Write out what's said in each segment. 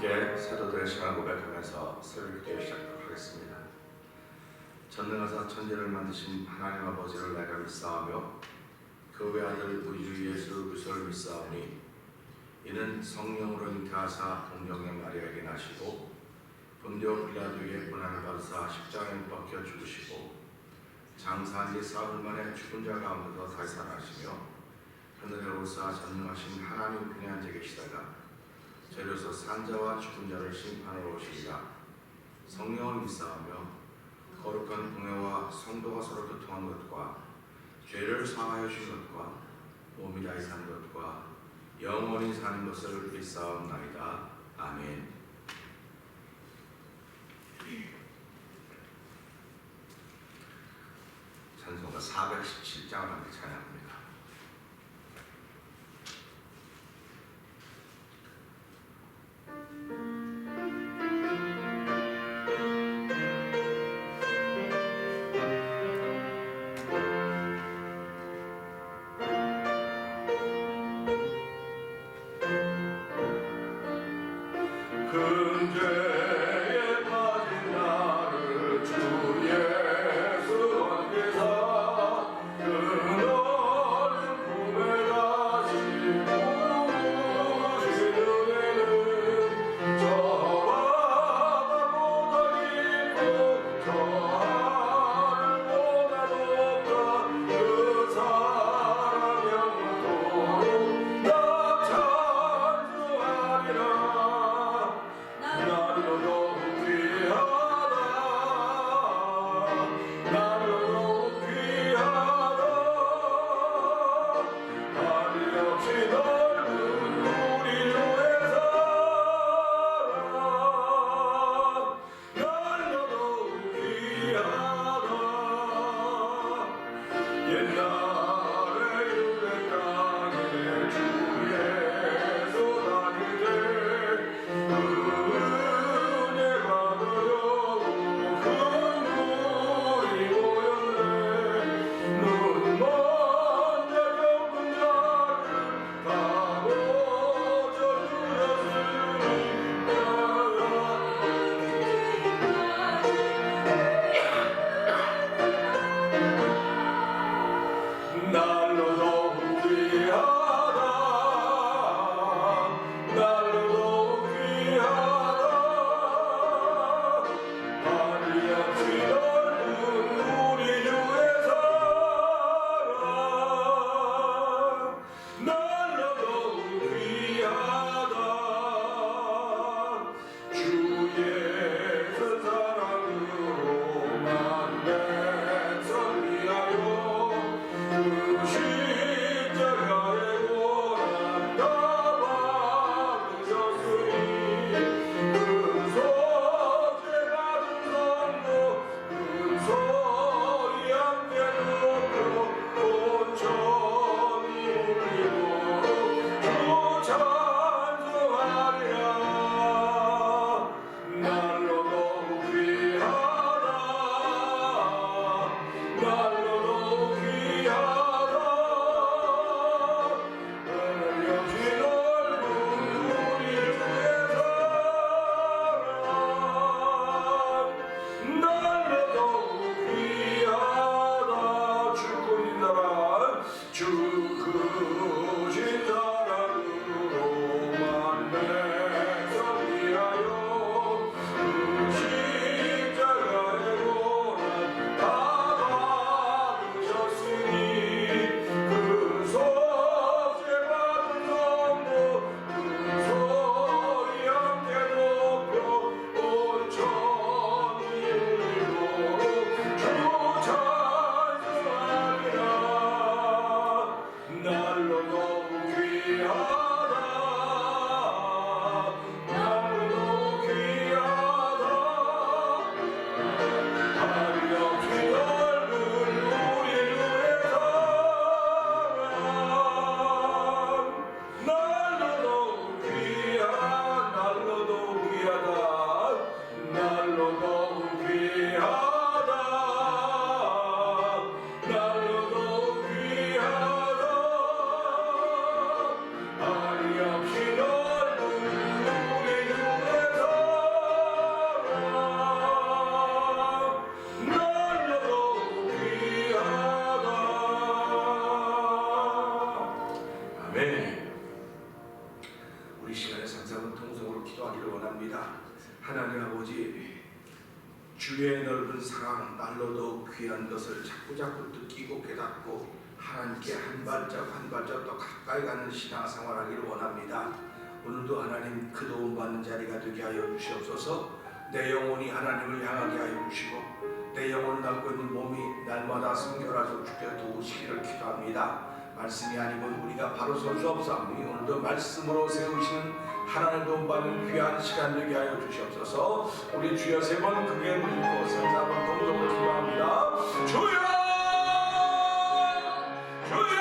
함께 사도들의 시간을 고백하면서 새벽기도 시작하도록 하겠습니다. 전능하사 천지를 만드신 하나님 아버지를 내가 믿사오며 그 외아들 우리 주 예수 그리스도를 믿사오니 이는 성령으로 잉태하사 동정녀 마리아에게 나시고 본디오 빌라도에게 고난을 받으사 십자가에 못 박혀 죽으시고 장사한 지 사흘 만에 죽은 자 가운데서 다시 살아나시며 하늘에 오르사 전능하신 하나님 편에 앉아 계시다가 저리로서 산자와 죽은 자를 심판하러 오시리라. 성령을 믿사오며 거룩한 공회와 성도가 서로 교통한 것과 죄를 사하여 주신 것과 몸이 다시 사는 것과 영원히 사는 것을 믿사옵나이다. 아멘. 찬송가 417장을 함께 찬양합니다. 근죄에 빠진 나를 주 예수 안에서 그 넓은 품에 다시 부으신 은혜는 저와 나보다 깊고 저 하늘보다 높다. 그 사랑 영원토록 나 찬송하리라. 나를 높이하다 나를 높이하다 하늘 없이 넓은 우리 주의 사랑 나를 높이하다. 옛날에 유대 땅에 주 예수 다니되 은혜 받으려고 큰 물이 모였네. 눈 먼저 겪은 자를 다 고쳐주셨으니 세상 날로 더욱 귀한 것을 자꾸자꾸 느끼고 깨닫고 하나님께 한 발짝 한 발짝 더 가까이 가는 신앙생활하기를 원합니다. 오늘도 하나님 그 도움 받는 자리가 되게 하여 주시옵소서. 내 영혼이 하나님을 향하게 하여 주시고 내 영혼을 담고 있는 몸이 날마다 성결하도록 주께 도우시기를 기도합니다. 말씀이 아니면 우리가 바로 설 수 없사오니 오늘도 말씀으로 세우시는 하나님 도움 받는 귀한 시간 되게 하여 주시옵소서. 우리 주여 세 번 크게 부르고 삼사번 동동으로 기도합니다. 주여 주여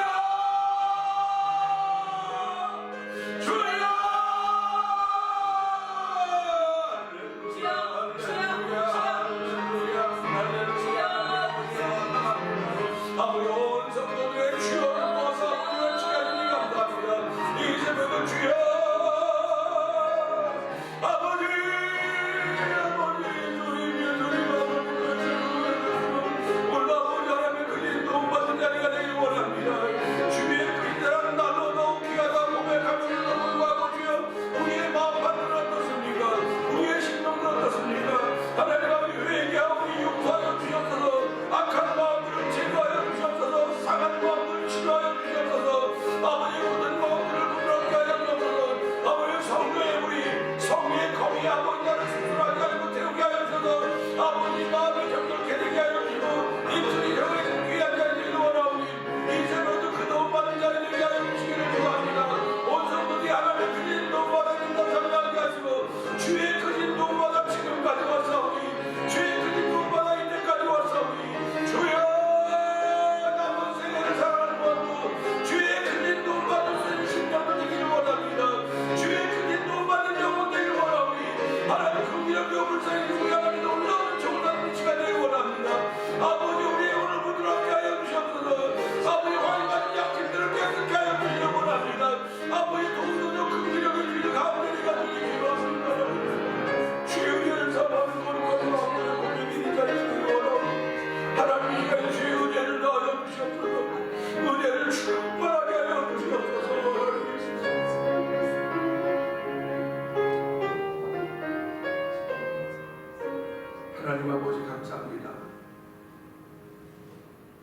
하나님 아버지 감사합니다.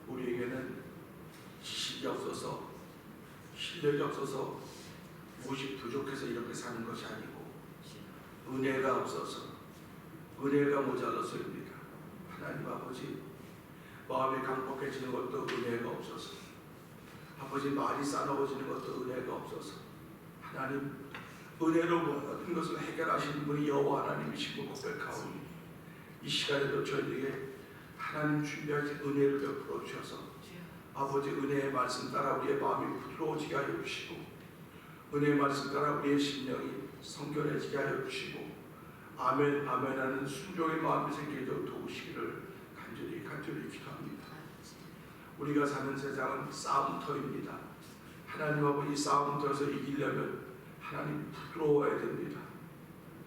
우리에게는 지식이 없어서 실력이 없어서 무엇이 부족해서 이렇게 사는 것이 아니고 은혜가 없어서 은혜가 모자라서입니다. 하나님 아버지 마음이 강팍해지는 것도 은혜가 없어서 아버지 말이 싸나워지는 것도 은혜가 없어서 하나님 은혜로 모든 것을 해결하시는 분이 여호와 하나님이시고 고백하오니 이 시간에도 저희에게 하나님 준비하신 은혜를 베풀어 주셔서 아버지 은혜의 말씀 따라 우리의 마음이 부드러워지게 하여 주시고 은혜의 말씀 따라 우리의 심령이 성결해지게 하여 주시고 아멘 아멘 하는 순종의 마음이 생기도록 도우시기를 간절히 기도합니다. 우리가 사는 세상은 싸움터입니다. 하나님 아버지 싸움터에서 이기려면 하나님 부드러워야 됩니다.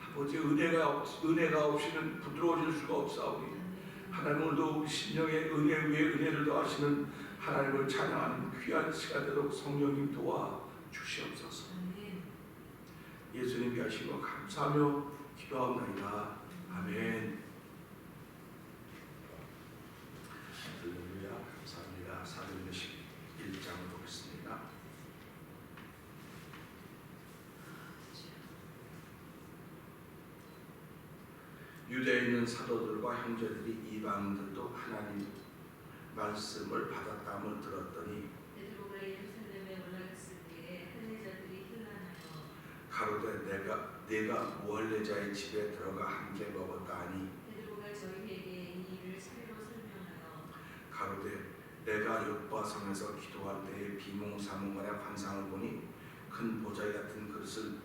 아버지 은혜가 없이는 부드러워질 수가 없사오니 하나님 오늘도 우리 심령의 은혜 위에 은혜를 더하시는 하나님을 찬양하는 귀한 시간 되도록 성령님 도와 주시옵소서. 예수님께 하시고 감사하며 기도하옵나이다. 아멘. 할렐루야. 감사합니다. 사도행전 11장을 보겠습니다. 유대에 있는 사도들과 형제들이 이방인들도 하나님 말씀을 받았다함을 들었더니 베드로가 예루살렘에 올라갔을 때에 할례자들이 혼란하여 가로되 내가 무할례자의 집에 들어가 함께 먹었다 하니 베드로가 저희에게 이 일을 차례로 설명하여 가로되 내가 욥바 성에서 기도할 때에 비몽사몽간의 환상을 보니 큰 보자기 같은 그릇을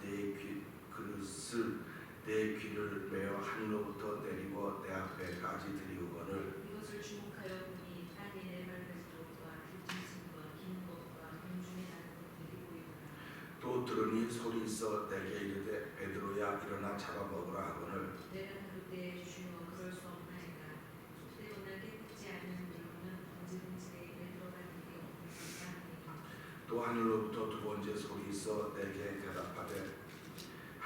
내 귀를 메어 하늘로부터 내리고 내 앞에까지 들이우거늘 이것을 주목하여 보니 땅이 네 발가지로부터 굵은 것과 긴 것과 공중에 나는 것들이 보이더라. 또 들으니 소리 있어 내게 이르되 베드로야 일어나 잡아먹으라 하거늘 내가 그때 주여 그럴 수 없나이다. 속되거나 깨끗지 않은 물로는 언제든지 내게 들어가는 게 없느니라 하니 또 하늘로부터 두 번째 소리 있어 내게 대답하되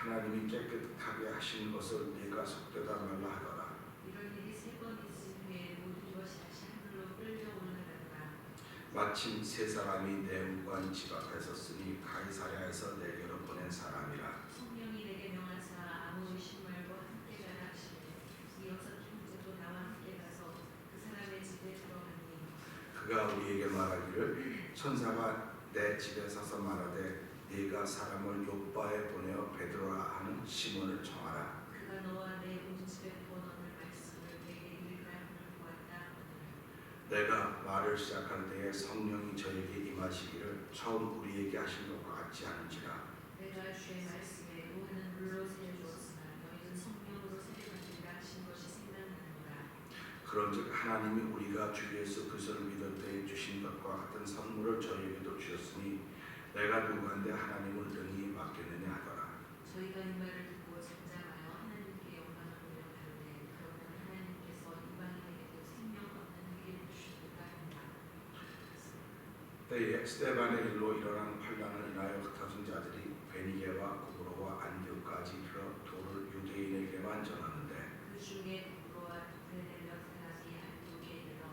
하나님이 깨끗하게 하신 것을 네가 속되다 말라 하더라. 이런 일이 세 번 있은 후에 모든 마침 세 사람이 내 문관 집 앞에 섰으니 가이사랴에서 내게로 보낸 사람이라. 성령이 내게 명하사 아무 의심말고 함께 가라 하시니 이어서 형제도 나와 함께 가서 그 사람의 집에 들어가니 그가 우리에게 말하기를 천사가 내 집에 서서 말하되 네가 사람을 요바에 보내어 베드로라 하는 시몬을 청하라. 그가 너와 내 온 집에 부어넣을 말씀을 내게 읽으라 함을 보았다. 내가 말을 시작할 때에 성령이 저에게 임하시기를 처음 우리에게 하신 것과 같지 않은지라. 내가 주의 말씀에 노아는 물로 세례 주었으나 너희는 성령으로 세례 받으리라 하신 것이 생각나는가. 그런즉 하나님이 우리가 주 예수 그리스도를 믿을 때에 주신 것과 같은 선물을 저희에게도 주셨으니 내가 누구한테 하나님을 능히 맡겼느냐 하더라. 저희가 이 말을 듣고 잠잠하여 하나님께 영광을 돌려가는데 그러면 하나님께서 이방인에게도 생명 얻는 기회를 주시리라 한다. 때에 스데반의 일로 일어난 환난을 인하여 흩어진 자들이 베니게와 구브로와 안디옥까지 이르러 도를 유대인에게만 전하는데 그 중에 구브로와 베네리아 사람이 안디옥에 이르러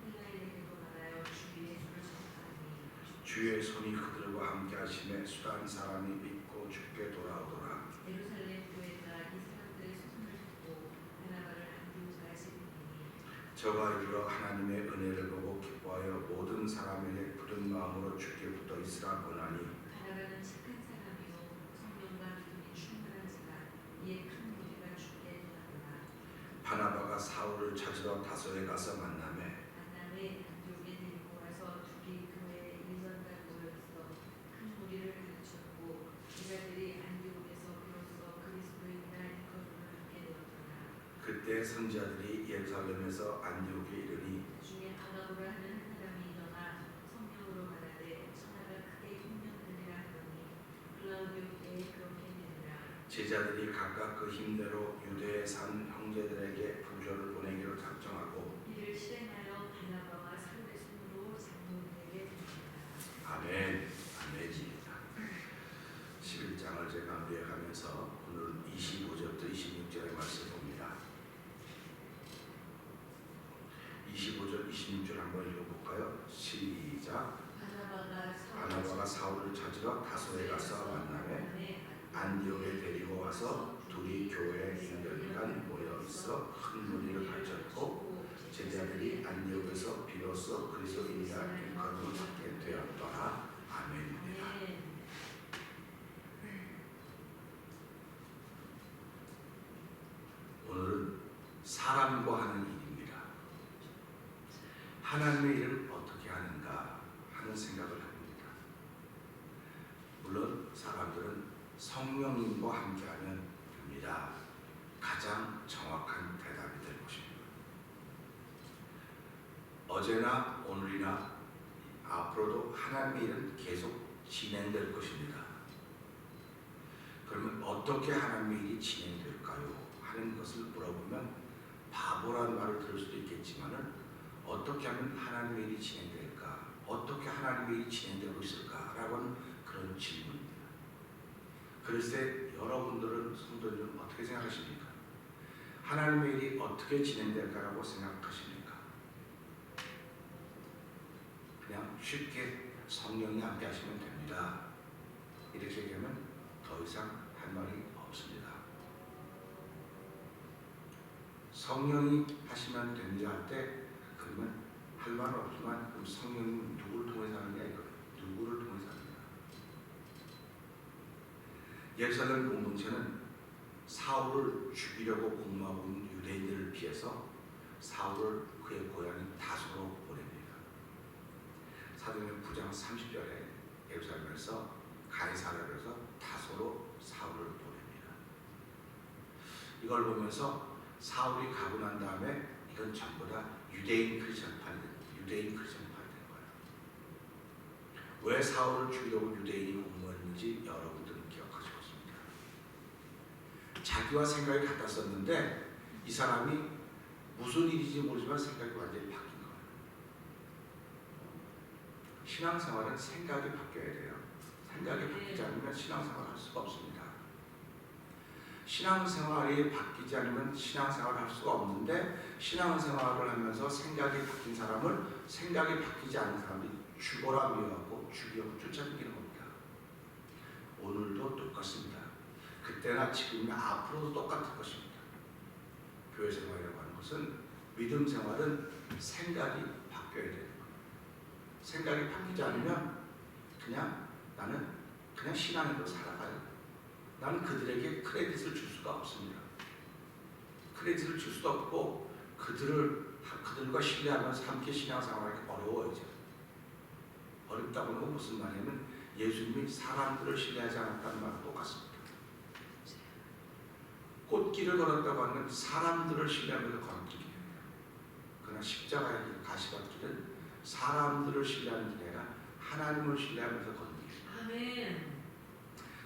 헬라인에게도 말하여 주 예수를 전파하니 주의 손이 그들과 함께 하심에 수단 사람이 믿고 죽게 돌아오더라. 예루살렘 교회가 이 사람들의 소문을 듣고 바나바를 안디옥까지 보내니 저가 이르러 하나님의 은혜를 보고 기뻐하여 모든 사람에게 굳은 마음으로 주께 붙어 있으라 권하니 바나바는 착한 사람이요 성령과 믿음이 충만한 자라 이에 큰 무리가 죽게 되었더라. 바나바가 사울을 찾으러 다소에 가서 만나매 만남에 안디옥에 데리고 와서 둘이 교회에 일전가 모여있어 큰 무리를 가르쳤고 제자들이 안디옥에서 비로소 그리스도인이라 일컬음을 받게 되었더라. 그때 선지자들이 예루살렘에서 안디옥에 이르니 중에 아가보라 하는 한 사람이 일어나 성령으로 말하되 천하가 크게 흉년되리라 하더니 글라우디오 때에 그렇게 되니라. 제자들이 각각 그 힘대로 유대에 산 형제들에게 부조를 보내기로 작정하고 이를 실행하여 바나바와 사울의 손으로 장로들에게 보냅니다. 아멘. 아멘입니다. 11장을 제가 마무리해가면서 오늘은 25절부터 26절의 말씀 봅니다. 25절, 26절 한번 읽어볼까요? 시작. 바나바가 사울을 찾으러 다소에 가서 만나매 안디옥에 데리고 와서 둘이 교회에 1년간 모여 있어 큰 무리를 가르쳤고 제자들이 안디옥에서 비로소 그리스도인이라 일컬음을 받게 되었더라. 아멘입니다. 오늘은 사람과 하는 일입니다. 하나님의 일을 어떻게 하는가 하는 생각을 합니다. 물론 사람들은 성령님과 함께하면 됩니다. 가장 정확한 대답이 될 것입니다. 어제나 오늘이나 앞으로도 하나님의 일은 계속 진행될 것입니다. 그러면 어떻게 하나님의 일이 진행될까요? 하는 것을 물어보면 바보라는 말을 들을 수도 있겠지만은 어떻게 하면 하나님의 일이 진행될까? 어떻게 하나님의 일이 진행되고 있을까? 라고 하는 그런 질문입니다. 그래서 여러분들은 성도님은 어떻게 생각하십니까? 하나님의 일이 어떻게 진행될까라고 생각하십니까? 그냥 쉽게 성령이 함께 하시면 됩니다. 이렇게 얘기하면 더 이상 할 말이 없습니다. 성령이 하시면 됩니다 할 때 그러면 할 말은 없지만 그럼 성령님은 누구를 통해서 하느냐 이거예요. 누구를 통해서 하느냐. 예루살렘 공동체는 사울을 죽이려고 공모하고 있는 유대인들을 피해서 사울을 그의 고향인 다소로 보냅니다. 사도행전 9장 30절에 예루살렘에서 가이사랴에서 다소로 사울을 보냅니다. 이걸 보면서 사울이 가고 난 다음에 이건 전부 다 유대인 크리스천파이 된 거예요. 왜 사울을 죽이려고 유대인이 공모했는지 여러분들은 기억하시고 있습니다. 자기와 생각이 같았었는데 이 사람이 무슨 일인지 모르지만 생각이 완전히 바뀐 거예요. 신앙생활은 생각이 바뀌어야 돼요. 생각이 바뀌지 않으면 신앙생활을 할 수가 없습니다. 신앙생활이 바뀌지 않으면 신앙생활을 할 수가 없는데, 신앙생활을 하면서 생각이 바뀐 사람을 생각이 바뀌지 않은 사람이 죽어라 미워하고 죽이려고 쫓아다니는 겁니다. 오늘도 똑같습니다. 그때나 지금이나 앞으로도 똑같을 것입니다. 교회 생활이라고 하는 것은, 믿음 생활은 생각이 바뀌어야 되는 거예요. 생각이 바뀌지 않으면 그냥 나는 그냥 신앙으로 살아가요. 나는 그들에게 크레딧을 줄 수가 없습니다. 크레딧을 줄 수도 없고 그들과 신뢰하면서 함께 신앙생활하기 어려워요. 이제. 어렵다고 하는 건 무슨 말이냐면 예수님이 사람들을 신뢰하지 않았다는 말과 똑같습니다. 꽃길을 걸었다고 하는 건 사람들을 신뢰하면서 걸은 길이에요. 그러나 십자가의 길, 가시밭길은 사람들을 신뢰하는 길이 아니라 하나님을 신뢰하면서 걷는 길이에요. 아멘.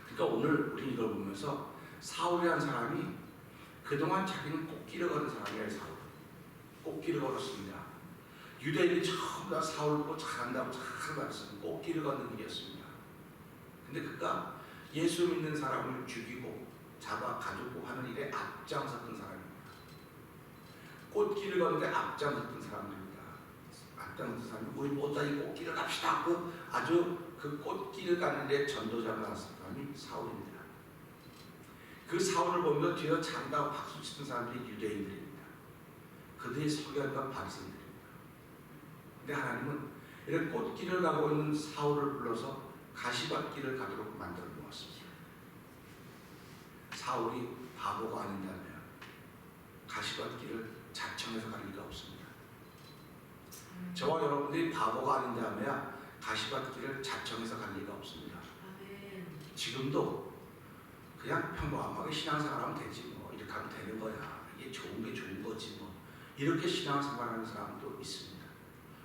그러니까 오늘 우리 이걸 보면서 사울이라는 사람이 그동안 자기는 꽃길을 걸은 사람이에요. 사울. 꽃길을 걸었습니다. 유대인이 전부 다 사울 보고 잘한다고 말했습니다. 꽃길을 걷는 길이었습니다. 근데 그가 예수 믿는 사람을 죽이고 잡아 가지고 하는 일에 앞장섰던 사람입니다. 꽃길을 걷는데 앞장섰던 사람들입니다. 앞장섰던 사람이 우리 모두 이 꽃길을 갑시다 하고 아주 그 꽃길을 가는 데 전도자가 나왔던 사람이 사울입니다. 그 사울을 보면서 뒤에서 찬다고 박수 치는 사람들이 유대인들입니다. 그들이 서기관과 바리새인들입니다. 근데 하나님은 이런 꽃길을 가고 있는 사울을 불러서 가시밭길을 가도록 만들어 놓았습니다. 사울이 바보가 아닌다면 가시밭길을 자청해서 갈 리가 없습니다. 저와 여러분들이 바보가 아닌다면 가시밭길을 자청해서 갈 리가 없습니다. 아멘. 지금도 그냥 평범하게 신앙생활하면 되지 뭐, 이렇게 하면 되는 거야, 이게 좋은 게 좋은 거지 뭐, 이렇게 신앙생활하는 사람도 있습니다.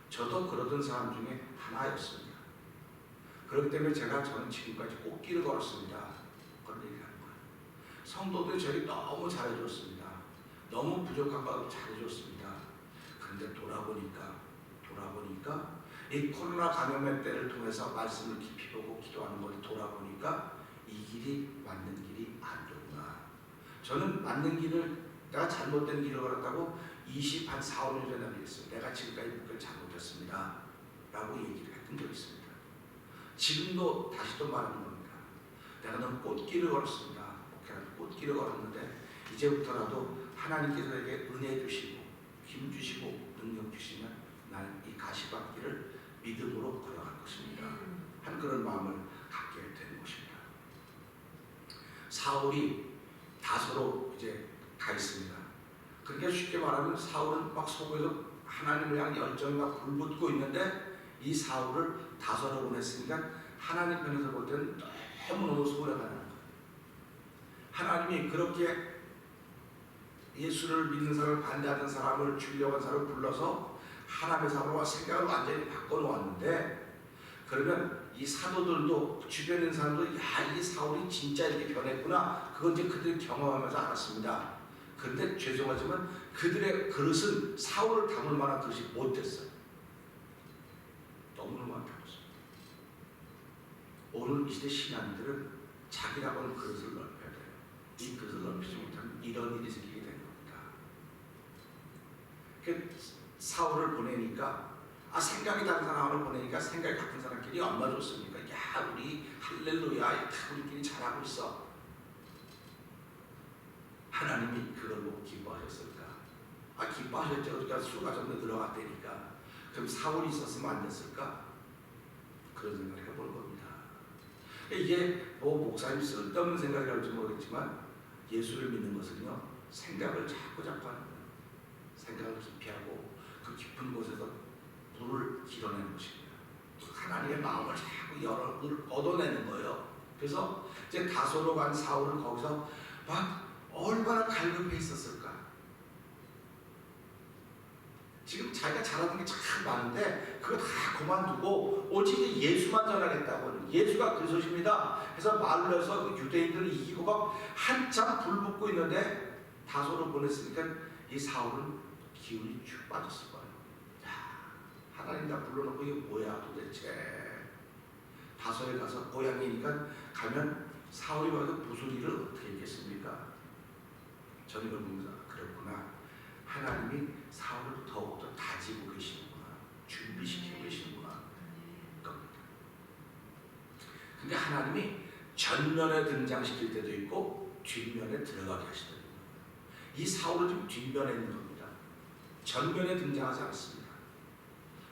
저도 그러던 사람 중에 하나였습니다. 그렇기 때문에 저는 지금까지 꽃길을 걸었습니다. 그런 얘기를 하는 거예요. 성도들이 저희 너무 잘해줬습니다. 너무 부족한 것도 잘해줬습니다. 그런데 돌아보니까 이 코로나 감염의 때를 통해서 말씀을 깊이 보고 기도하는 것을 돌아보니까 이 길이 맞는 길이 아니구나. 저는 맞는 길을, 내가 잘못된 길을 걸었다고 4, 5년 전에 얘기했어요. 내가 지금까지 목표를 잘못했습니다 라고 얘기를 했던 적이 있습니다. 지금도 다시 또 말하는 겁니다. 내가 너무 꽃길을 걸었습니다. 목회라는 꽃길을 걸었는데 이제부터라도 하나님께서 내게 은혜 주시고 힘 주시고 능력 주시면 나는 이 가시밭길을 믿음으로 걸어갈 것입니다. 한 그런 마음을 갖게 되는 것입니다. 사울이 다소로 이제 가 있습니다. 그러니까 쉽게 말하면 사울은 막 속에서 하나님을 향한 열정이 막 불붙고 있는데, 이 사울을 다소로 보냈으니까 하나님 편에서 볼 때는 너무너무 소홀하다는 거예요. 하나님이 그렇게 예수를 믿는 사람을 반대하는 사람을 죽이려고 한 사람을 불러서 하나님의 사람과 생각을 완전히 바꿔놓았는데, 그러면 이 사도들도 주변에 있는 사람도 이 사울이 진짜 이렇게 변했구나, 그건 이제 그들이 경험하면서 알았습니다. 그런데 죄송하지만 그들의 그릇은 사울을 담을 만한 그릇이 못 됐어요. 너무너무 안타깝습니다. 오늘 이 시대 신앙인들은 자기라고 하는 그릇을 넓혀야 돼요. 이 그릇을 넓히지 못하면 이런 일이 생기게 되는 겁니다. 사울을 보내니까, 생각이 다른 사람을 보내니까 생각이 같은 사람끼리 얼마나 좋습니까? 야, 우리 할렐루야, 우리끼리 잘하고 있어. 하나님이 그걸 보고 기뻐하셨을까? 기뻐하셨죠. 그러니까 수가 좀 더 들어갔다니까. 그럼 사울이 있었으면 안 됐을까? 그런 생각을 해보는 겁니다. 이게 뭐 목사님 쓸데없는 생각이랄지 모르겠지만, 예수를 믿는 것은요, 생각을 자꾸 하는 거예요. 생각을 깊이 하고 그 깊은 곳에서 물을 길어내는 것입니다. 하나님의 마음을 자꾸 얻어내는 거예요. 그래서 이제 다소로 간 사울은 거기서 막 얼마나 갈급해 있었을까. 지금 자기가 잘하는 게 참 많은데 그거 다 그만두고 오직 예수만 전하겠다고, 예수가 그리스도십니다 해서 말을 해서 그 유대인들을 이기고 막 한참 불붙고 있는데, 다소로 보냈으니까 이 사울은 기운이 쭉 빠졌을 거예요. 하나님 다 불러놓고 이게 뭐야 도대체. 다소에 가서 고향이니까 가면 사울이 와서 무슨 일을 어떻게 했겠습니까? 저는 이걸 보면서 그렇구나. 하나님이 사울을 더욱더 다지고 계시는구나. 준비시키고 계시는구나. 겁니다. 근데 하나님이 전면에 등장시킬 때도 있고 뒷면에 들어가게 하시더라고요. 이 사울은 지금 뒷면에 있는 겁니다. 전면에 등장하지 않습니다.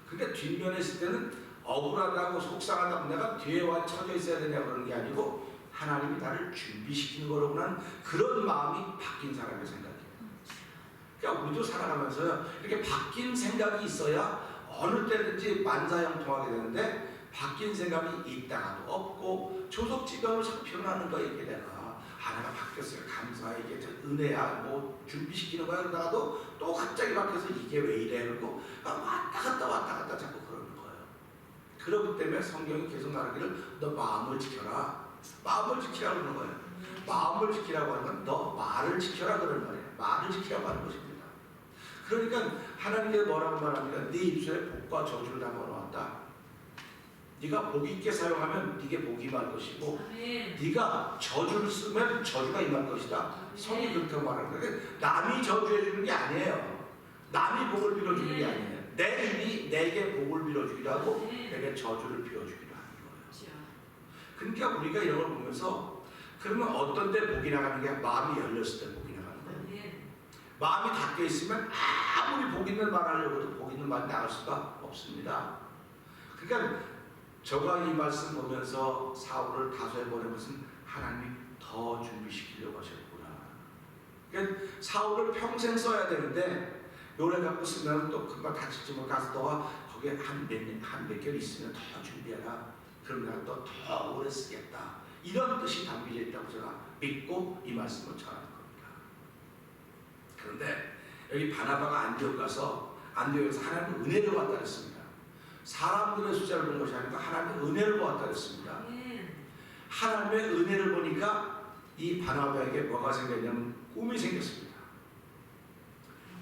그러니까 뒷면에 있을 때는 억울하다고 속상하다고 내가 뒤에 와 쳐져 있어야 되냐 그러는 게 아니고 하나님이 나를 준비시키는 거로구나 그런 마음이 바뀐 사람의 생각이에요. 그러니까 우리도 살아가면서 이렇게 바뀐 생각이 있어야 어느 때든지 만사형통하게 되는데 바뀐 생각이 있다가도 없고 조속지감을 자꾸 표현하는 거야. 이게 내가 내가 바뀌었어요. 감사해. 이게 은혜야. 뭐 준비시키는 거야. 그러다가도 또 갑자기 바뀌어서 이게 왜 이래. 그러고 왔다 갔다 자꾸 그러는 거예요. 그렇기 때문에 성경이 계속 말하기를 너 마음을 지켜라. 마음을 지키라고 그러는 거예요. 마음을 지키라고 하는 건 너 말을 지켜라 그러는 말이에요. 말을 지키라고 하는 것입니다. 그러니까 하나님께서 뭐라고 말합니까? 네 입술에 복과 저주를 담아놓았다. 네가 복 있게 사용하면 네게 복이 임할 것이고 네가 저주를 쓰면 저주가 임할 것이다. 성이 그렇게 말하는 거예요. 남이 저주해 주는 게 아니에요. 남이 복을 빌어주는 게 아니에요. 내 입이 내게 복을 빌어주기도 하고 내게 저주를 빌어주기도 하는 거예요. 그러니까 우리가 이런 걸 보면서 그러면 어떤 때 복이 나가는 게 마음이 열렸을 때 복이 나가는 거예요. 마음이 닫혀 있으면 아무리 복 있는 말 하려고 해도 복 있는 말이 나갈 수가 없습니다. 그러니까 저가 이 말씀 보면서 사울을 다소해보낸 것은 하나님이 더 준비시키려고 하셨구나. 그러니까 사울을 평생 써야 되는데 요래 갖고 쓰면 또 금방 다칠지 못 가서 너가 거기에 한 몇 개월 있으면 더 준비해라. 그럼 내가 또 더 오래 쓰겠다. 이런 뜻이 담겨져 있다고 제가 믿고 이 말씀을 전하는 겁니다. 그런데 여기 바나바가 안디옥 가서 안디옥에서 하나님의 은혜를 받았다 그랬습니다. 사람들의 숫자를 본 것이 아니라 하나님의 은혜를 보았다 그랬습니다. 하나님의 은혜를 보니까 이 바나바에게 뭐가 생겼냐면 꿈이 생겼습니다.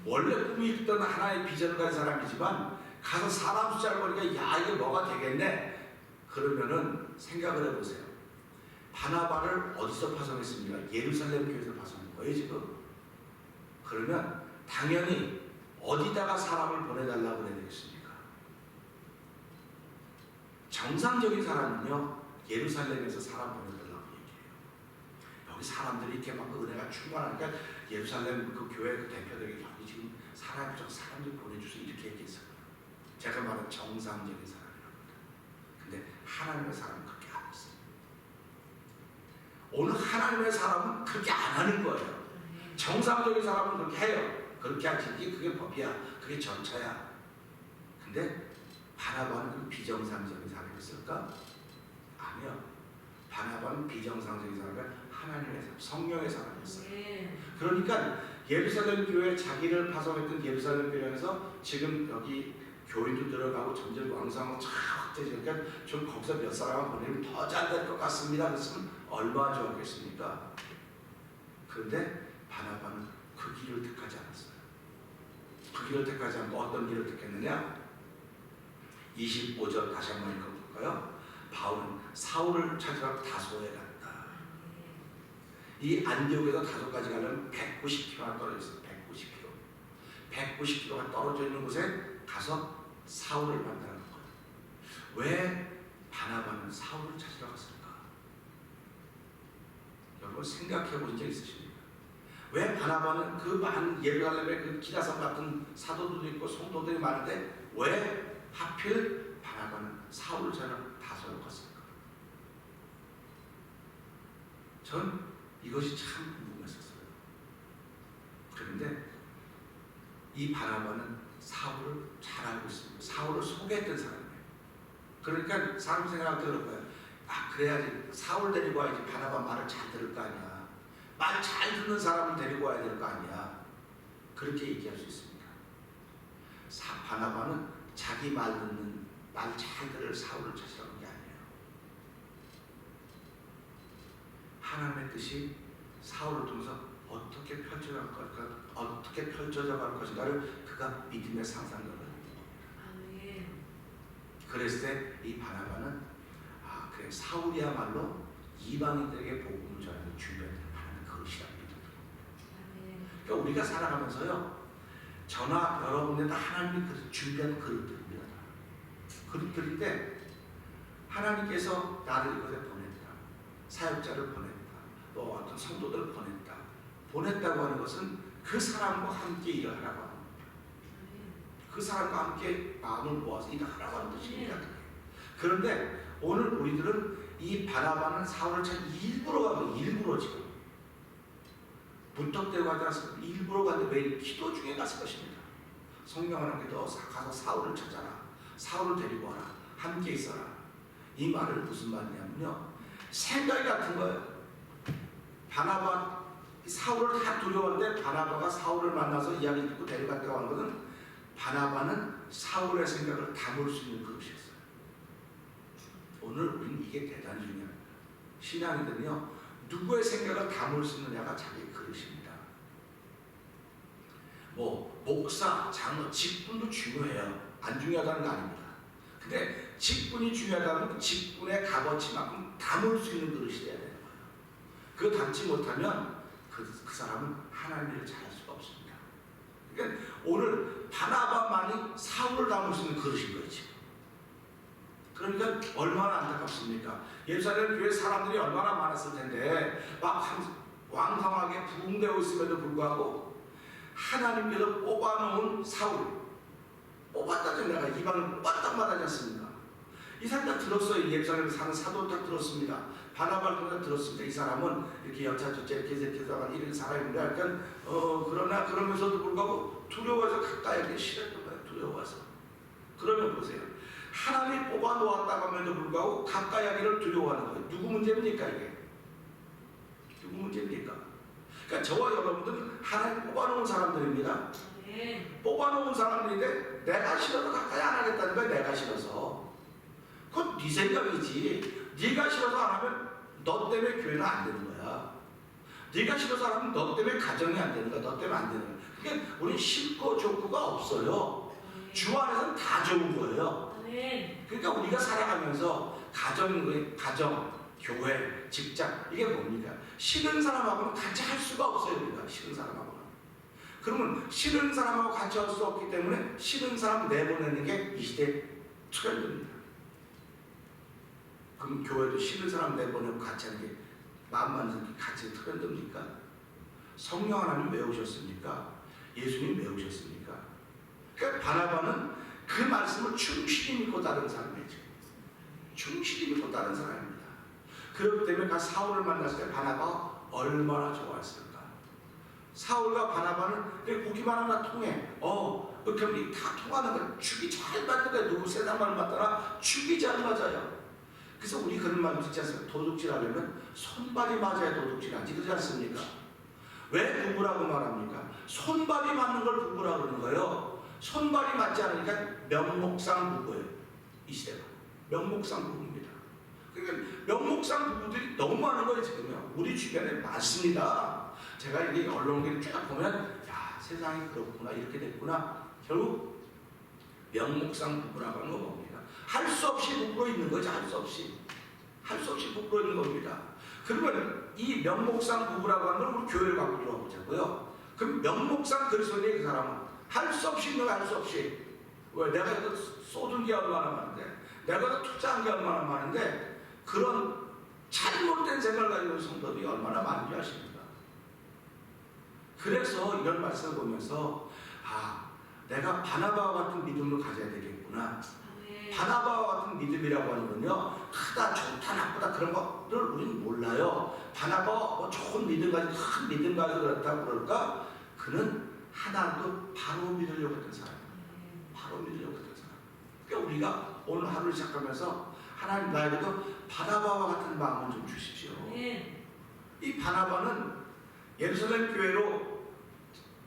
원래 꿈이 있던 하나의 비전을 가진 사람이지만 가서 사람 숫자를 보니까 야 이게 뭐가 되겠네. 그러면은 생각을 해보세요. 바나바를 어디서 파송했습니까? 예루살렘 교회에서 파송한 거예요 지금. 그러면 당연히 어디다가 사람을 보내달라고 해야 되겠습니까? 정상적인 사람은요 예루살렘에서 사람 보내달라고 얘기해요. 여기 사람들이 이렇게 막 은혜가 충만하니까 예루살렘 그 교회 그 대표들에게 여기 지금 사람들 보내주세요 이렇게 얘기했어요. 제가 말한 정상적인 사람이랍니다. 근데 하나님의 사람은 그렇게 안 했어요. 오늘 하나님의 사람은 그렇게 안 하는 거예요. 정상적인 사람은 그렇게 해요. 그렇게 하지. 그게 법이야. 그게 전차야. 근데 바나바는 그 비정상적인 사람이었을까? 아니요. 바나바는 비정상적인 사람이 하나님의 사람, 성령의 사람이었어요. 그러니까 예루살렘 교회 자기를 파송했던 예루살렘 교회에서 지금 여기 교인도 들어가고 점점 왕성하고 쫙 확대되니까 좀 거기서 몇 사람을 보내면 더 잘 될 것 같습니다. 그랬으면 얼마나 좋았겠습니까? 그런데 바나바는 그 길을 택하지 않았어요. 그 길을 택하지 않고 어떤 길을 택했느냐? 25절 다시 한번 읽어볼까요? 바울은 사울을 찾으러 다소에 갔다. 이 안디옥에서 다소까지 가려면 190km가 떨어져 있어요. 190km가 떨어져 있는 곳에 가서 사울을 만나는 거예요. 왜 바나바는 사울을 찾으러 갔을까? 여러분 생각해 보신 적 있으십니까? 왜 바나바는 그 많은 예루살렘에 그 기라성 같은 사도들도 있고 성도들이 많은데 왜 하필 바나바는 사울을 찾으러 다소로 갔을까? 전 이것이 참 궁금했었어요. 그런데 이 바나바는 사울을 잘 알고 있습니다. 사울을 소개했던 사람이에요. 그러니까 사람 생각할 때 그럴 거예요. 아 그래야지 사울 데리고 와야지 바나바 말을 잘 들을 거 아니야. 말 잘 듣는 사람을 데리고 와야 될 거 아니야. 그렇게 얘기할 수 있습니다. 바나바는 자기 말 듣는 말 잘 들을 사울을 찾으러 온 게 아니에요. 하나님의 뜻이 사울을 통해서 어떻게 펼쳐져 갈 것인가를 그가 믿음의 상상력을 합니다. 그랬을 때 이 바나바는 아 그래 사울이야말로 이방인들에게 복음을 전하는 주변 하나님의 그릇이라고 믿었던 겁니다. 그러니까 우리가 살아가면서요, 저나 여러분에다 하나님이 준비한 그릇들입니다. 그릇들인데 하나님께서 나를 이곳에 보냈다, 사역자를 보냈다, 또 어떤 성도들을 보냈다. 보냈다고 하는 것은 그 사람과 함께 일을 하라고 하는 겁니다. 그 사람과 함께 마음을 모아서 일하라고 하는 뜻입니다. 그런데 오늘 우리들은 이 바나바는 사울을 참 일부러 가고, 일부러 지금 무턱대고 하지 않습니까? 일부러 가는데 매일 기도 중에 갔을 것입니다. 성령 하나님께서 가서 사울을 찾아라, 사울을 데리고 와라, 함께 있어라. 이 말을 무슨 말이냐면요, 생각이 같은 거예요. 바나바, 사울을 다 두려워하는데 바나바가 사울을 만나서 이야기 듣고 데려갔다고 하는 것은 바나바는 사울의 생각을 담을 수 있는 그릇이었어요. 오늘 우리는 이게 대단히 중요합니다. 신앙인들은요, 누구의 생각을 담을 수 있느냐가 자기의 그릇입니다. 뭐 목사, 장로, 직분도 중요해요. 안 중요하다는 거 아닙니다. 근데 직분이 중요하다는 건 직분의 값어치만큼 담을 수 있는 그릇이 돼야 되는 거예요. 그거 담지 못하면 그 사람은 하나님을 잘할 수가 없습니다. 그러니까 오늘 바나바만이 사울을 담을 수 있는 그릇인 거지. 그러니까 얼마나 안타깝습니까? 예루살렘 교회 사람들이 얼마나 많았을 텐데 막 왕성하게 부흥되어 있음에도 불구하고 하나님께서 뽑아놓은 사울, 뽑았다죠. 내가 이방을 뽑았단 말하지 않습니까? 이 사람 다 들었어요. 예루살렘에 사는 사도 다 들었습니다. 바나바를 다 들었습니다. 이 사람은 이렇게 여차저차 이렇게 이런 사람인데 약간 그러나 그러면서도 불구하고 두려워서 가까이 하기 싫었던 거예요. 두려워서. 그러면 보세요. 하나님이 뽑아 놓았다고 함에도 불구하고 가까이 하기를 두려워하는 거예요. 누구 문제입니까 이게? 누구 문제입니까? 그러니까 저와 여러분들은 하나님 뽑아놓은 사람들입니다. 뽑아놓은 사람들인데 내가 싫어서 가까이 안 하겠다는 거야. 내가 싫어서. 그건 네 생각이지. 네가 싫어서 안 하면 너 때문에 교회는 안 되는 거야. 네가 싫어서 안 하면 너 때문에 가정이 안 되는 거야. 너 때문에 안 되는 거야. 그러니까 우리는 싫고 좋고가 없어요. 주 안에서는 다 좋은 거예요. 그러니까 우리가 살아가면서 가정, 교회, 직장, 이게 뭡니까? 싫은 사람하고는 같이 할 수가 없어요. 우리가 싫은 사람하고는. 그러면 싫은 사람하고 같이 할 수 없기 때문에 싫은 사람 내보내는 게 이 시대의 트렌드입니다. 그럼 교회도 싫은 사람 내보내고 같이 하는 게 마음 만드는 게 같이 트렌드입니까? 성령 하나님 왜 오셨습니까? 예수님 왜 오셨습니까? 그러니까 바나바는 그 말씀을 충실히 믿고 따른 사람이죠. 충실히 믿고 따른 사람입니다. 그렇기 때문에 그 사울을 만났을 때 바나바가 얼마나 좋아했을까. 사울과 바나바는 보기만 하면 통해. 그럼 다 통하는 거야. 죽이 잘 맞는 거야. 누구 세상 말 맞다나 죽이 잘 맞아요. 그래서 우리 그런 말 듣지 않습니까? 도둑질 하려면 손발이 맞아야 도둑질하지. 그러지 않습니까? 왜 부부라고 말합니까? 손발이 맞는 걸 부부라고 그러는 거예요. 손발이 맞지 않으니까 명목상 부부예요. 이 시대가 명목상 부부입니다. 그러니까 명목상 부부들이 너무 많은 거예요. 지금요. 우리 주변에 많습니다. 제가 이렇게 언론을 쭉 보면 야, 세상이 그렇구나, 이렇게 됐구나. 결국 명목상 부부라고 하는 거 뭡니까? 할 수 없이 부부로 있는 거죠. 할 수 없이 부부로 있는 겁니다. 그러면 이 명목상 부부라고 하는 걸 우리 교회를 갖고 들어보자고요. 그럼 명목상 그리스도인의 그 사람은 할 수 없이 있는 거, 할 수 없이. 왜? 내가 이거 쏟은 게 얼마나 많은데, 내가 이거 투자한 게 얼마나 많은데, 그런 잘못된 생각을 가지고 있는 성도들이 얼마나 많은지 아십니까? 그래서 이런 말씀을 보면서 내가 바나바와 같은 믿음을 가져야 되겠구나. 바나바와 같은 믿음이라고 하는 건요, 크다, 좋다, 나쁘다 그런 것들을 우리는 몰라요. 바나바가 뭐 좋은 믿음 가지고 큰 믿음 가지고 그렇다고 그럴까? 그는 하나님도 바로 믿으려고 했던 사람이에요. 바로 믿으려고 했던 사람. 그러니까 우리가 오늘 하루를 시작하면서 하나님 나에게도 바나바와 같은 마음을 좀 주십시오. 이 바나바는 예루살렘 교회로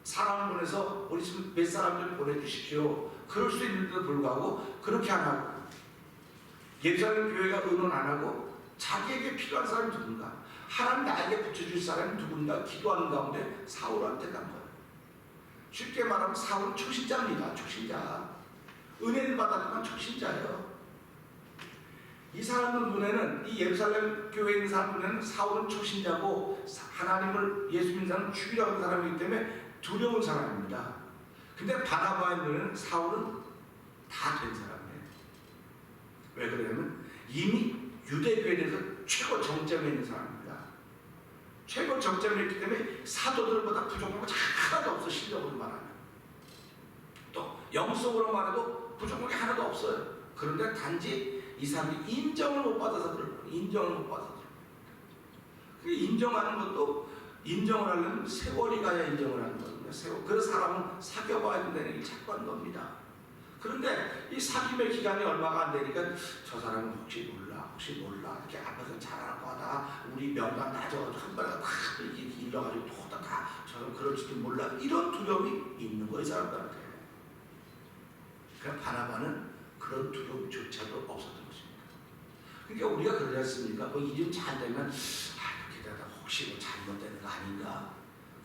사람을 보내서 우리 지금 몇 사람 좀 보내주십시오. 그럴 수 있는데도 불구하고 그렇게 안 하고, 예루살렘 교회가 의논 안 하고 자기에게 필요한 사람이 누군가, 하나님 나에게 붙여줄 사람이 누군가 기도하는 가운데 사울한테 간 거예요. 쉽게 말하면 사울은 초신자입니다. 초신자. 은혜를 받았지만 초신자예요. 이 사람들 눈에는, 이 예루살렘 교회에 있는 사람 눈에는 사울은 초신자고 하나님을, 예수 믿는 사람은 죽이라고 하는 사람이기 때문에 두려운 사람입니다. 근데 바나바의 눈에는 사울은 다 된 사람이에요. 왜 그러냐면 이미 유대교에 대해서 최고 정점에 있는 사람입니다. 최고 정점에 있기 때문에 사도들보다 부족한 거 하나도 없어. 실력으로 말하면 또 영성으로 말해도 부족한 게 하나도 없어요. 그런데 단지 이 사람이 인정을 못 받아서 그럴 거예요. 인정을 못 받아서. 인정하는 것도 인정을 하려면 세월이 가야 인정을 하는 거거든요. 세월. 그 사람은 사귀어봐야 된다는 게 자꾸 하는 겁니다. 그런데 이 사귐의 기간이 얼마가 안 되니까 저 사람은 혹시 몰라 이렇게 앞에서 잘하는 거다 우리 명단 다져가지고 한 번에 다 이렇게 일러가지고 다 저는 그럴지도 몰라 이런 두려움이 있는 거예요. 사람들한테. 그러니까 바나바는 그런 두려움조차도 없었던 것입니다. 그러니까 우리가 그러지 않습니까? 뭐 일이 잘 되면 이렇게 되다 혹시 뭐 잘못되는 거 아닌가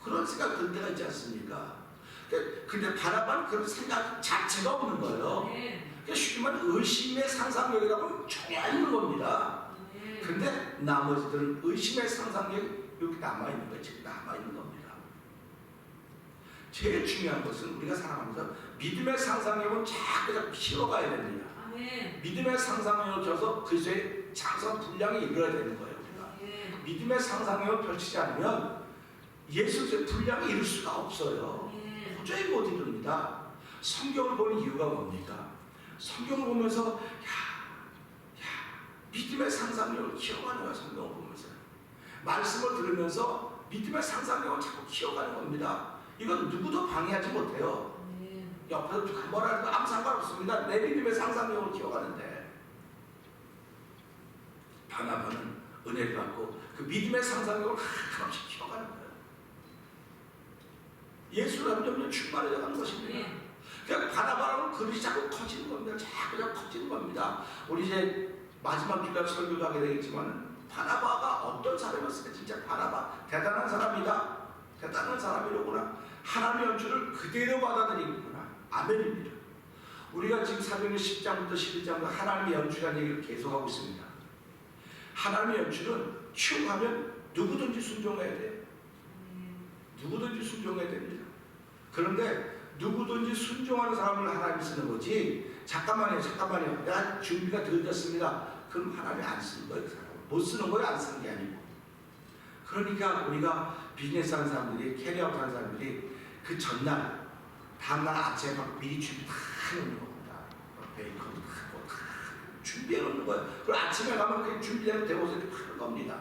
그런 생각 들 때가 있지 않습니까? 근데 바나바는 그런 생각 자체가 없는 거예요. 그러니까 쉽게 말하면 의심의 상상력이라고 하면 전혀 있는 겁니다. 근데 나머지들은 의심의 상상력이 이렇게 남아있는 거예요. 지금 남아있는 겁니다. 제일 중요한 것은 우리가 살아가면서 믿음의 상상력은 자꾸 키워가야 됩니다. 믿음의 상상력을 줘서 그리스도의 장성 분량이 이루어야 되는 거예요. 우리가 믿음의 상상력을 펼치지 않으면 예수의 분량이 이룰 수가 없어요. 도저히 못 이룹니다. 성경을 보는 이유가 뭡니까? 성경을 보면서 믿음의 상상력을 키워가는 거예요. 성경을 보면서 말씀을 들으면서 믿음의 상상력을 자꾸 키워가는 겁니다. 이건 누구도 방해하지 못해요. 옆에서 누가 뭐라 해도 아무 상관없습니다. 내 믿음의 상상력을 키워가는데 바나바는 은혜를 받고 그 믿음의 상상력을 한없이 키워가는 거예요. 예수를 점점 충만해져 가는 것입니다. 그러니까 바나바라는 그릇이 자꾸 커지는 겁니다. 자꾸 커지는 겁니다. 우리 이제 마지막 주간 설교도 하게 되겠지만 바나바가 어떤 사람이었을까? 진짜 바나바 대단한 사람이다. 대단한 사람이로구나. 하나님의 연주를 그대로 받아들이는구나. 아멘입니다. 우리가 지금 사도행전 10장부터 11장부터 하나님의 연주라는 얘기를 계속하고 있습니다. 하나님의 연주는 취업하면 누구든지 순종해야 돼요. 누구든지 순종해야 됩니다. 그런데 누구든지 순종하는 사람을 하나님이 쓰는 거지. 잠깐만요. 내가 준비가 덜 됐습니다. 그럼 하나님이 안 쓰는 거예요. 그 사람을. 못 쓰는 거예요. 안 쓰는 게 아니고. 그러니까 우리가 비즈니스 하는 사람들이 캐리아웃 하는 사람들이 그 전날 다음날 아침에 막 미리 준비 다 해놓는 겁니다. 베이컨도 하고 다 준비해 놓는 거예요. 그리고 아침에 가면 그냥 준비되면 대고서 이렇게 하는 겁니다.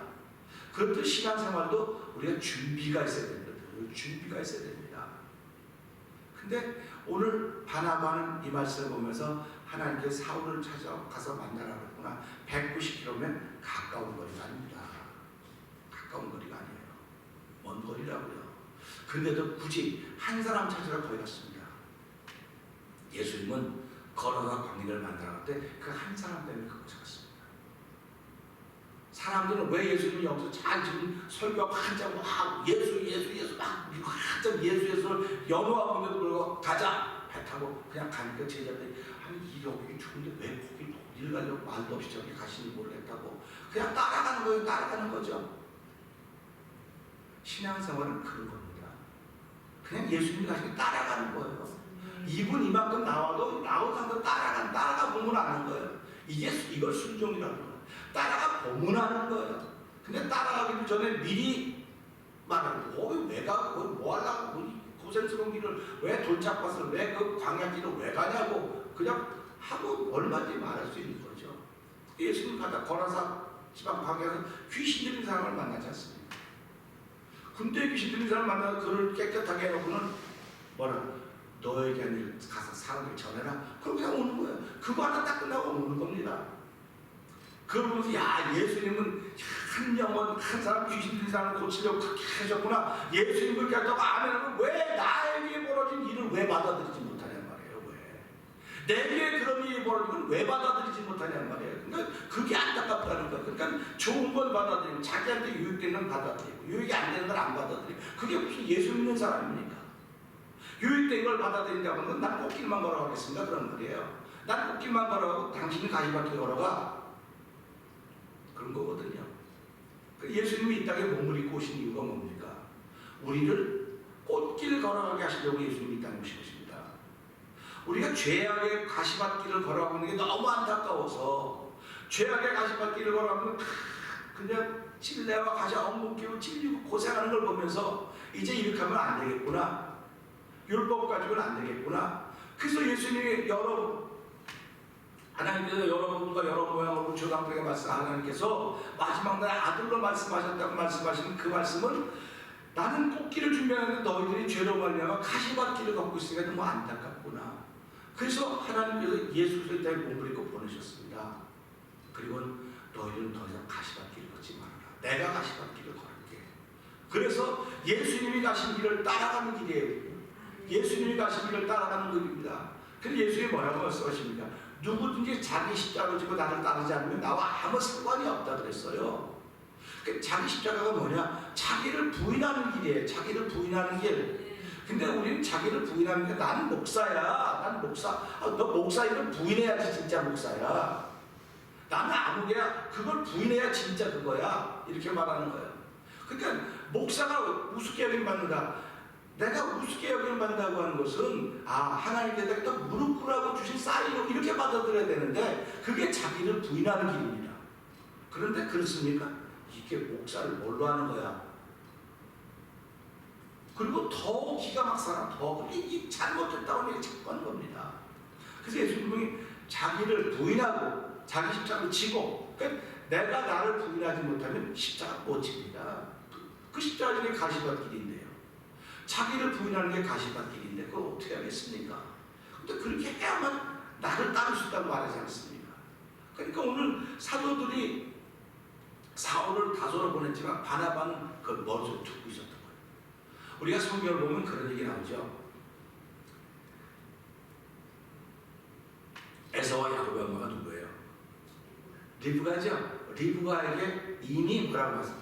그렇듯 신앙생활도 우리가 준비가 있어야 됩니다. 준비가 있어야 됩니다. 근데 오늘 바나바는 이 말씀을 보면서 하나님께 사울을 찾아가서 만나라고 했구나. 190km면 가까운 거리가 아닙니다. 가까운 거리가 아니에요. 먼 거리라고요. 근데도 굳이 한 사람 찾으러 거기 갔습니다. 예수님은 걸어가 광야를 만나러 갈 때 그 한 사람 때문에 그곳에 갔습니다. 사람들은 왜 예수님이 여기서 잘 지금 설교하고 한자고 막 예수 막 한참 예수를 연호하고 그러고 가자 배 타고 그냥 가니까 제자들이 아니 여기 좋은데 왜 거기 어디를 가려고 말도 없이 저기 가시는지 모르겠다고 그냥 따라가는 거예요. 따라가는 거죠. 신앙생활은 그런 겁니다. 그냥 예수님이 가시면 따라가는 거예요. 이분 이만큼 나와도 사람들 따라가 보면 아는 거예요. 이걸 순종이라는 거예요. 따라가 보면 아는 거예요. 근데 따라가기 전에 미리 말하는 거예요. 왜 가? 뭐 하려고? 고생스러운 길을 왜 돌짝밭을 왜 그 광야길을 왜 가냐고 그냥 하고 얼마든지 말할 수 있는 거죠. 예수님 가다 거라사 지방 광야에서 귀신 들린 사람을 만나지 않습니까? 군대에 귀신 들린 사람을 만나서 그를 깨끗하게 해놓고는 뭐라 너에게 한 일 가서 사람들 전해라. 그럼 그냥 오는 거예요. 그거 하나 딱 끝나고 오는 겁니다. 그러면서 야 예수님은 한 영혼 한 사람 귀신 들린 사람을 고치려고 그렇게 하셨구나. 예수님 그렇게 했다고 아멘하면 왜 나에게 벌어진 일을 왜 받아들이지 못하냔 말이에요. 왜 내게 그런 일이 벌어지면 왜 받아들이지 못하냔 말이에요. 그러니까 그게 안타깝다는 거예요. 그러니까 좋은 건 받아들이고 자기한테 유익되는 건 받아들이고 유익이 안 되는 건 안 받아들이고 그게 무슨 예수 믿는 사람입니까? 유익된 걸 받아들인다고 하는 건 난 꽃길만 걸어가겠습니다. 그런 말이에요. 난 꽃길만 걸어가고 당신이 가시밭에 걸어가. 그런 거거든요. 예수님이 이 땅에 몸을 입고 오신 이유가 뭡니까? 우리를 꽃길 걸어가게 하시려고 예수님이 이 땅에 오신 것입니다. 우리가 죄악의 가시밭길을 걸어가고 있는 게 너무 안타까워서 죄악의 가시밭길을 걸어가면 그냥 찔레와 가시 엉겅퀴고 찔리고 고생하는 걸 보면서 이제 이렇게 하면 안 되겠구나. 율법 가지고는 안 되겠구나. 그래서 예수님이 하나님께서 여러분과 여러 모양으로 조상들에게 하나님께서 마지막 날 아들로 말씀하셨다고 말씀하시는 그 말씀은 나는 꽃길을 준비하는데 너희들이 죄로 말미암아 가시밭길을 걷고 있으니까 너무 안타깝구나. 그래서 하나님께서 예수 그리스도의 땅에 몸을 입고 보내셨습니다. 그리고 너희들은 더 이상 가시밭길을 걷지 말아라. 내가 가시밭길을 걸을게. 그래서 예수님이 가신 길을 따라가는 길이에요. 예수님이 가신 길을 따라가는 길입니다. 그래서 예수님이 뭐라고 말씀하십니까? 누구든지 자기 십자가를 지고 나를 따르지 않으면 나와 아무 상관이 없다 그랬어요. 자기 십자가가 뭐냐? 자기를 부인하는 길이에요. 자기를 부인하는 길. 근데 우리는 자기를 부인하는 게 나는 목사야. 나는 목사. 너 목사이를 부인해야지 진짜 목사야. 나는 아무개야. 그걸 부인해야 진짜 그거야. 이렇게 말하는 거예요. 그러니까 목사가 우습게 여김받는다. 내가 우습게 여김받는다고 하는 것은 하나님께서 또 무릎 꿇라고 주신 사인으로 이렇게 받아들여야 되는데 그게 자기를 부인하는 길입니다. 그런데 그렇습니까? 이게 목사를 뭘로 하는 거야? 그리고 더 기가 막사람 더 이 잘못됐다고 하는 게 자꾸 하는 겁니다. 그래서 예수님이 자기를 부인하고 자기 십자가를 지고 그러니까 내가 나를 부인하지 못하면 십자가 못 집니다. 그 십자가 중에 가시밭길인데요. 자기를 부인하는 게 가시밭길인데 그걸 어떻게 하겠습니까? 근데 그렇게 해야만 나를 따를 수 있다고 말하지 않습니까? 그러니까 오늘 사도들이 사울을 다소로 보냈지만 바나바는 그걸 머릿속에 두고 있었던 거예요. 우리가 성경을 보면 그런 얘기 나오죠. 에서와 야곱의 엄마가 누구예요? 리브가죠. 리브가에게 이미 뭐라고 했어?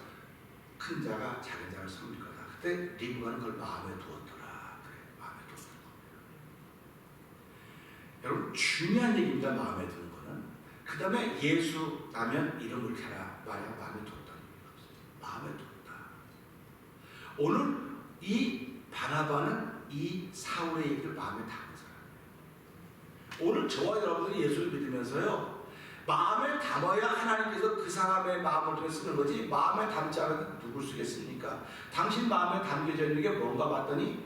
큰 자가 작은 자를 섬길 거다. 그때 리브가는 그걸 마음에 두었더라. 그래, 마음에 두었던 겁니다. 여러분 중요한 얘기입니다. 마음에 드는 거는. 그 다음에 예수 나면 이름을 캐라. 마음에 두었다는 얘기가 없어요. 마음에 두었다. 오늘 이 바나바는 이 사울의 얘기를 마음에 담은 사람이에요. 오늘 저와 여러분들이 예수를 믿으면서요. 마음에 담아야 하나님께서 그 사람의 마음을 통해 쓰는 거지 마음에 담지 않아도 누굴 쓰겠습니까? 당신 마음에 담겨져 있는 게 뭔가 봤더니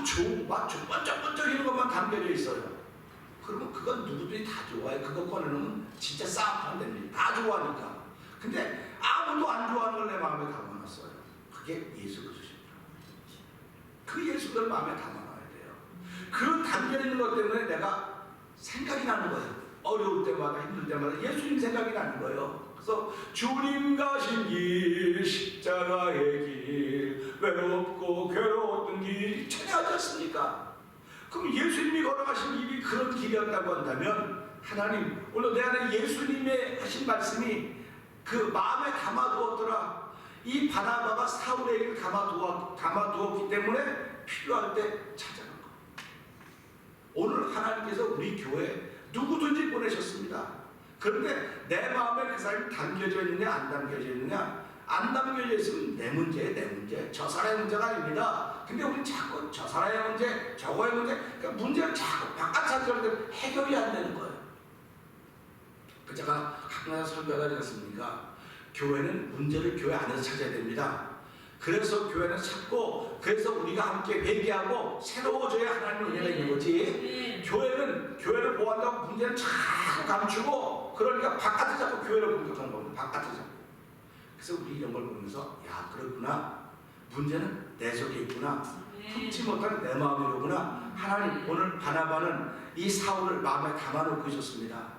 좋은 번쩍번쩍이는 것만 담겨져 있어요. 그러면 그건 누구들이 다 좋아해. 그거 꺼내놓으면 진짜 싸움하면 됩니다. 다 좋아하니까. 근데 아무도 안 좋아하는 걸 내 마음에 담아놨어요. 그게 예수 그리스도입니다. 그 예수를 마음에 담아놔야 돼요. 그 담겨있는 것 때문에 내가 생각이 나는 거예요. 어려울 때마다 힘들 때마다 예수님 생각이 나는 거예요. 그래서 주님 가신 길 십자가의 길 외롭고 괴로웠던 길 찾아하지 않습니까? 그럼 예수님이 걸어가신 길이 그런 길이었다고 한다면 하나님 오늘 내 안에 예수님의 하신 말씀이 그 마음에 담아두었더라. 이 바나바가 사울의 길을 담아두었기 때문에 필요할 때 찾아간 거. 오늘 하나님께서 우리 교회에 누구든지 보내셨습니다. 그런데 내 마음에 그 사람이 담겨져 있느냐 안 담겨져 있느냐 안 담겨져 있으면 내 문제에 내 문제 저 사람의 문제가 아닙니다. 근데 우리는 자꾸 저 사람의 문제 저거의 문제 그러니까 문제를 자꾸 바깥 찾으려는데 해결이 안 되는 거예요. 그 제가 가끔가다 설교하지 않습니까? 교회는 문제를 교회 안에서 찾아야 됩니다. 그래서 교회는 찾고 그래서 우리가 함께 회개하고 새로워져야 하나님의 은혜가 있는 거지. 교회를 보호한다고 문제는 자꾸 감추고 그러니까 바깥에 자꾸 교회를 공격하는 겁니다. 바깥에 자꾸. 그래서 우리 이런 걸 보면서 야 그렇구나. 문제는 내 속에 있구나. 품지 못한 내 마음이로구나. 하나님 오늘 바나바는 이 사울을 마음에 담아놓고 있었습니다.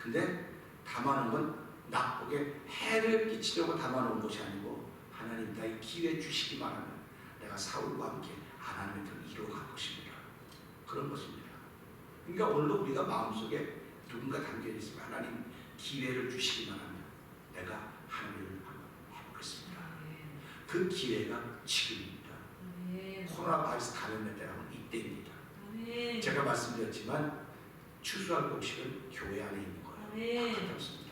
근데 담아놓은 건 나쁘게 해를 끼치려고 담아놓은 것이 아니고 하나님 나의 기회 주시기만 하면 내가 사울과 함께 하나님의 뜻을 이루어가고 싶습니다. 그런 것입니다. 그러니까 오늘도 우리가 마음속에 누군가 담겨있으면 하나님 기회를 주시기만 하면 내가 하나님을 한번 해보겠습니다. 그 기회가 지금입니다. 코로나 바이러스 감염된 때라면 이때입니다. 제가 말씀드렸지만 추수할 곡식은 교회 안에 있는 거예요. 바깥에 없습니다.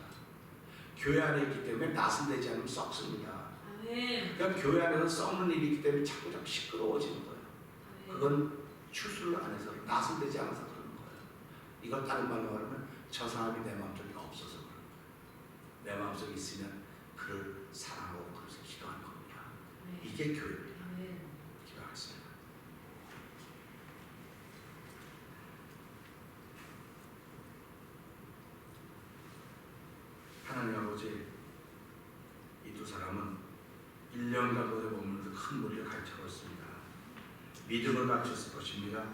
교회 안에 있기 때문에 나선되지 않으면 썩습니다. 아멘. 그러니까 교회 안에서 썩는 일이 있기 때문에 자꾸 시끄러워지는 거예요. 그건 추수를 안 해서 나설되지 않아서 그런 거예요. 이걸 다른 말로 말하면 저 사람이 내 마음속에 없어서 그런 거예요. 내 마음속에 있으면 그를 사랑하고 그래서 기도하는 겁니다. 이게 교회입니다. 기도하겠습니다. 하나님 아버지, 이 두 사람은 1년간 오래 머물면서 큰 무리를 가르쳐줬습니다. 믿음을 가르쳤을 것입니다.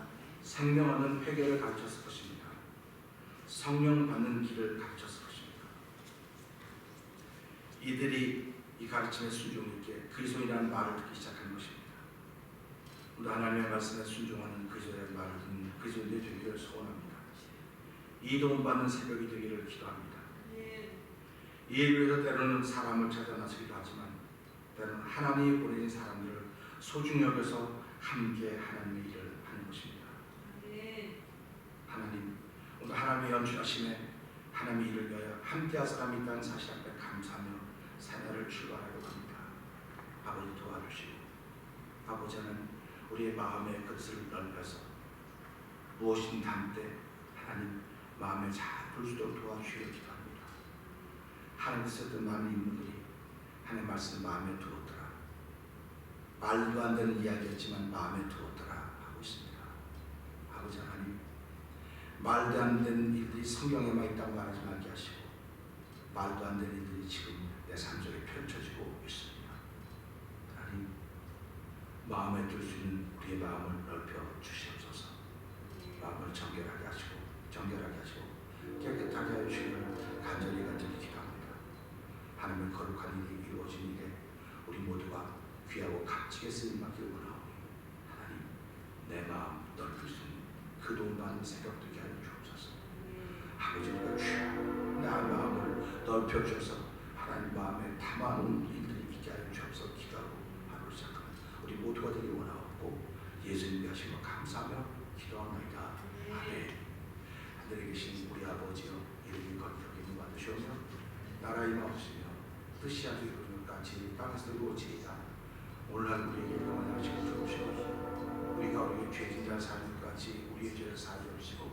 생명 얻는 회개를 가르쳤을 것입니다. 성령 받는 길을 가르쳤을 것입니다. 이들이 이 가르침에 순종 있게 그리스도인이라는 말을 듣기 시작한 것입니다. 우리 하나님의 말씀에 순종하는 그리스도인의 말을 듣는 그리스도인이 되기를 소원합니다. 이 도움 받는 새벽이 되기를 기도합니다. 이 일을 위해서 때로는 사람을 찾아 나서기도 하지만 때로는 하나님이 보내신 사람들을 소중히 여겨서 함께 하나님의 일을 하는 것입니다. 하나님, 오늘 하나님의 연주하심에 하나님의 일을 위하여 함께할 사람이 있다는 사실 앞에 감사하며 새날을 출발하려고 합니다. 아버지 도와주시고 아버지는 우리의 마음의 그릇을 넓혀서 무엇이든 담을 때 하나님 마음에 잘 풀 수 있도록 도와주시길 기도합니다. 하나님께서 어떤 많은 인물들이 하나님의 말씀을 마음에 두었더라. 말도 안 되는 이야기였지만 마음에 두었더라 하고 있습니다. 아버지 하나님, 말도 안 되는 일들이 성경에만 있다고 말하지 말게 하시고 말도 안 되는 일들이 지금 내 삶 속에 펼쳐지고 있습니다. 하나님, 마음에 들 수 있는 우리의 마음을 넓혀 주시옵소서. 마음을 정결하게 하시고 깨끗하게 해주시기를 간절히 기도합니다. 하나님의 거룩한 일이 이루어진 일에 우리 모두가 귀하고 값지게 쓰임받기를 원하오니 하나님, 내 마음 넓힐 수 있는 그 도움 받는 새벽 되게 하여 주옵소서. 아버지, 우리가 주여 내 마음을 넓혀 주셔서 하나님 마음에 담아놓은 일들이 있게 하여 주옵소서. 기도하고 하루를 시작하면 우리 모두가 되길 원하옵고 예수님이 하시며 감사하며 기도합니다. 아멘. 하늘에 계신 우리 아버지여, 이름이 거룩하게 받으시오며 나라의 마옵시며 뜻이 아주 이루어진 것 같이 땅에서 이루어지이다. 오늘 하루 우리에게 일용할 양식을 주옵시고 우리가 우리에게 죄진 자를 사하는 것 같이 우리의 죄를 사하여 주시고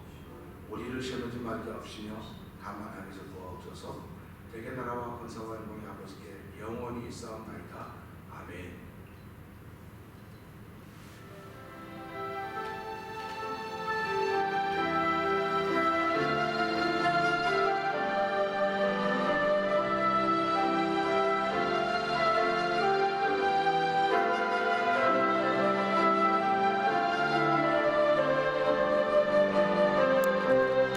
우리를 시험하지 말게 하시며 다만 악에서 구하옵소서. 대개 나라와 권세와 영광이 아버지께 영원히 있사옵나이다. 아멘.